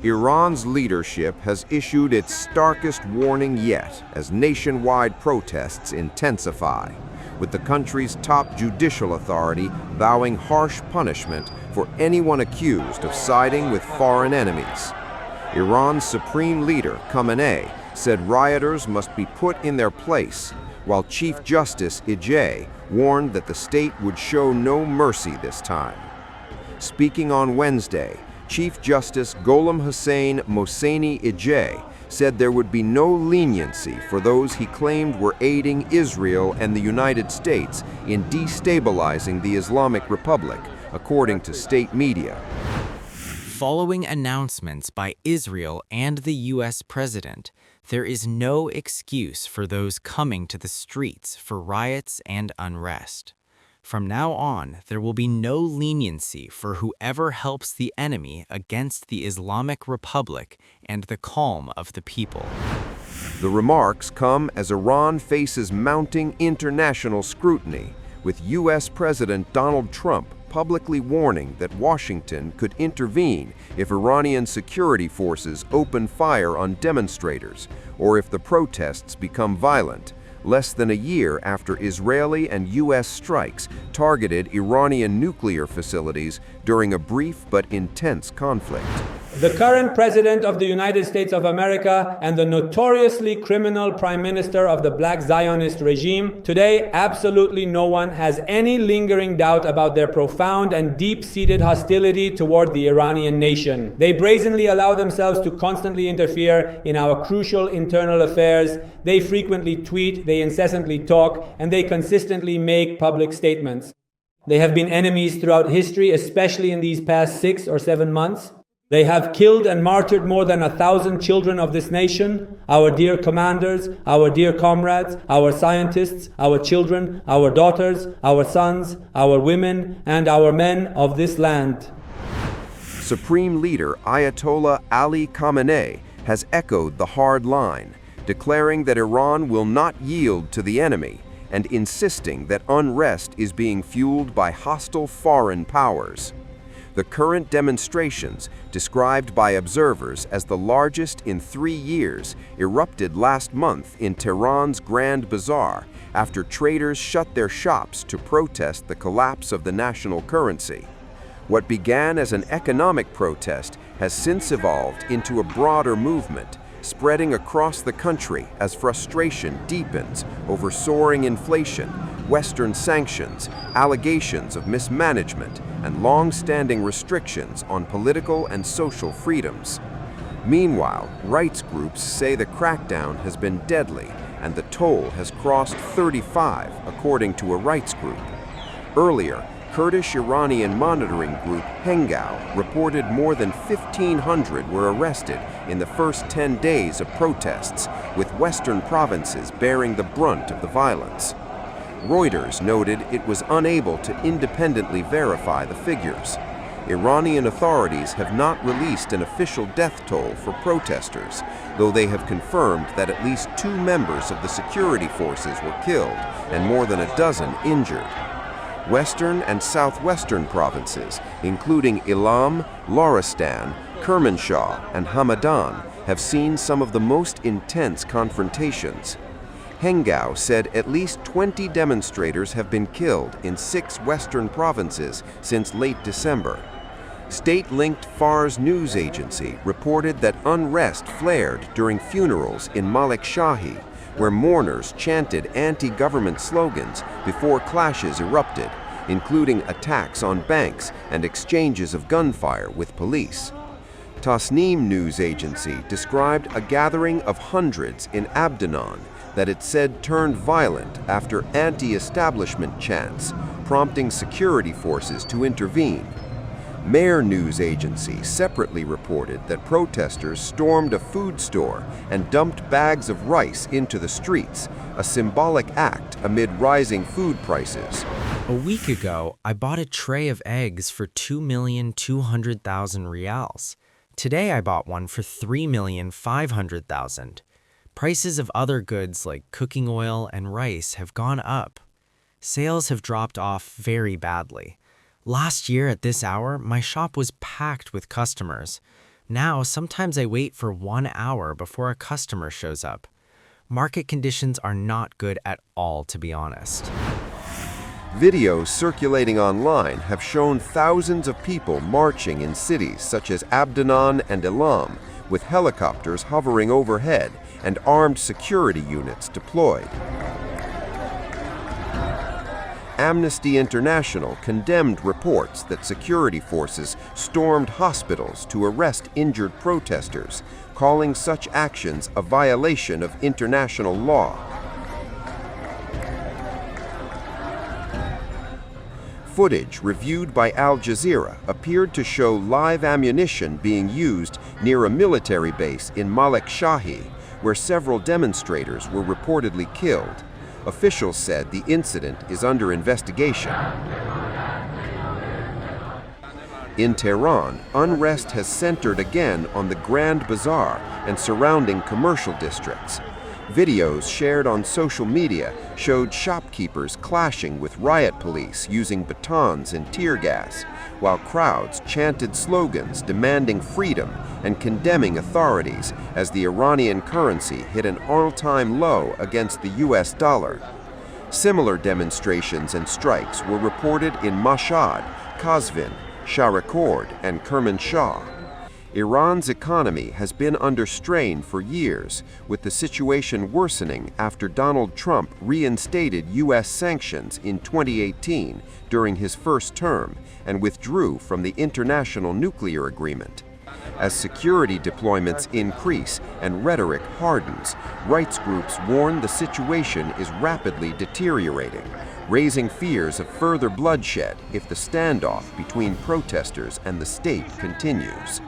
Iran's leadership has issued its starkest warning yet as nationwide protests intensify, with the country's top judicial authority vowing harsh punishment for anyone accused of siding with foreign enemies. Iran's supreme leader, Khamenei, said rioters must be put in their place, while Chief Justice Ijeh warned that the state would show no mercy this time. Speaking on Wednesday, Chief Justice Gholam Hussein Mohseni Ijeh said there would be no leniency for those he claimed were aiding Israel and the United States in destabilizing the Islamic Republic, according to state media. Following announcements by Israel and the U.S. president, there is no excuse for those coming to the streets for riots and unrest. From now on, there will be no leniency for whoever helps the enemy against the Islamic Republic and the calm of the people. The remarks come as Iran faces mounting international scrutiny, with U.S. President Donald Trump publicly warning that Washington could intervene if Iranian security forces open fire on demonstrators or if the protests become violent, less than a year after Israeli and U.S. strikes targeted Iranian nuclear facilities during a brief but intense conflict. The current President of the United States of America and the notoriously criminal Prime Minister of the Black Zionist regime, today absolutely no one has any lingering doubt about their profound and deep-seated hostility toward the Iranian nation. They brazenly allow themselves to constantly interfere in our crucial internal affairs. They frequently tweet, they incessantly talk, and they consistently make public statements. They have been enemies throughout history, especially in these past 6 or 7 months. They have killed and martyred more than 1,000 children of this nation, our dear commanders, our dear comrades, our scientists, our children, our daughters, our sons, our women, and our men of this land. Supreme Leader Ayatollah Ali Khamenei has echoed the hard line, declaring that Iran will not yield to the enemy and insisting that unrest is being fueled by hostile foreign powers. The current demonstrations, described by observers as the largest in 3 years, erupted last month in Tehran's Grand Bazaar after traders shut their shops to protest the collapse of the national currency. What began as an economic protest has since evolved into a broader movement, spreading across the country as frustration deepens over soaring inflation, Western sanctions, allegations of mismanagement, and long-standing restrictions on political and social freedoms. Meanwhile, rights groups say the crackdown has been deadly and the toll has crossed 35, according to a rights group. Earlier, Kurdish-Iranian monitoring group Hengao reported more than 1,500 were arrested in the first 10 days of protests, with Western provinces bearing the brunt of the violence. Reuters noted it was unable to independently verify the figures. Iranian authorities have not released an official death toll for protesters, though they have confirmed that at least 2 members of the security forces were killed and more than a dozen injured. Western and southwestern provinces, including Ilam, Loristan, Kermanshah, and Hamadan, have seen some of the most intense confrontations. Hengao said at least 20 demonstrators have been killed in 6 western provinces since late December. State-linked Fars news agency reported that unrest flared during funerals in Malik Shahi, where mourners chanted anti-government slogans before clashes erupted, including attacks on banks and exchanges of gunfire with police. Tasnim news agency described a gathering of hundreds in Abdanan that it said turned violent after anti-establishment chants, prompting security forces to intervene. Mehr news agency separately reported that protesters stormed a food store and dumped bags of rice into the streets, a symbolic act amid rising food prices. A week ago, I bought a tray of eggs for 2,200,000 rials. Today I bought one for 3,500,000. Prices of other goods like cooking oil and rice have gone up. Sales have dropped off very badly. Last year at this hour, my shop was packed with customers. Now, sometimes I wait for 1 hour before a customer shows up. Market conditions are not good at all, to be honest. Videos circulating online have shown thousands of people marching in cities such as Abdanan and Elam, with helicopters hovering overhead and armed security units deployed. Amnesty International condemned reports that security forces stormed hospitals to arrest injured protesters, calling such actions a violation of international law. Footage reviewed by Al Jazeera appeared to show live ammunition being used near a military base in Malek Shahi, where several demonstrators were reportedly killed. Officials said the incident is under investigation. In Tehran, unrest has centered again on the Grand Bazaar and surrounding commercial districts. Videos shared on social media showed shopkeepers clashing with riot police using batons and tear gas, while crowds chanted slogans demanding freedom and condemning authorities as the Iranian currency hit an all-time low against the US dollar. Similar demonstrations and strikes were reported in Mashhad, Qazvin, Shahrekord, and Kermanshah. Iran's economy has been under strain for years, with the situation worsening after Donald Trump reinstated U.S. sanctions in 2018 during his first term and withdrew from the International Nuclear Agreement. As security deployments increase and rhetoric hardens, rights groups warn the situation is rapidly deteriorating, raising fears of further bloodshed if the standoff between protesters and the state continues.